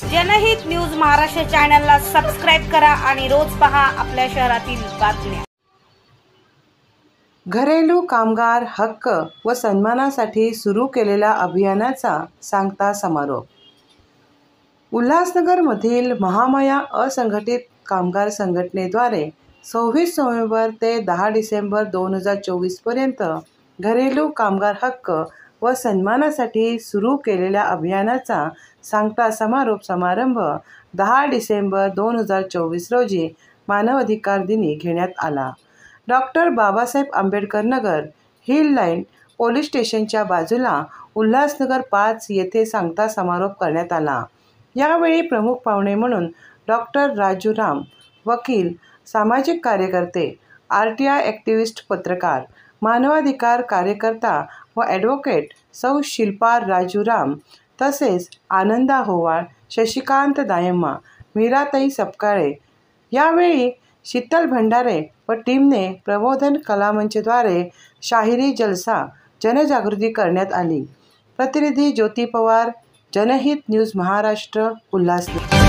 जनहित न्यूज महाराष्ट्र चॅनलला सबस्क्राइब करा आणि रोज पहा आपल्या शहरातील बातम्या। घरेलू कामगार हक्क व सन्मानासाठी सुरू केलेल्या अभियानाचा सांगता समारोप। उल्हासनगरमधील महामाया असंघटित कामगार संघटनेद्वारे 26 नोव्हेंबर ते 10 डिसेंबर 2024 पर्यंत घरेलू कामगार हक्क व सन्मानासाठी सुरू केलेल्या अभियानाचा सांगता समारंभ 10 डिसेंबर 2024 रोजी मानवाधिकार दिनी घेण्यात आला। Doctor Babasaheb Ambedkar Nagar hill line police स्टेशनच्या बाजूला उल्हासनगर 5 येथे सांगता समारोप करण्यात आला। यावेळी प्रमुख पाहुणे म्हणून डॉक्टर राजू राम, वकील, सामाजिक कार्यकर्ते, RTI ॲक्टिव्हिस्ट, पत्रकार, मानवाधिकार कार्यकर्ता व ॲडव्होकेट सौ शिल्पा राजू राम तसेच आनंदा होवाळ, शशिकांत दायम्मा, मीराताई सपकाळे। यावेळी शीतल भंडारे व टीमने प्रबोधन कलामंचद्वारे शाहिरी जलसा जनजागृती करण्यात आली। प्रतिनिधी ज्योती पवार, जनहित न्यूज महाराष्ट्र, उल्हासनगर।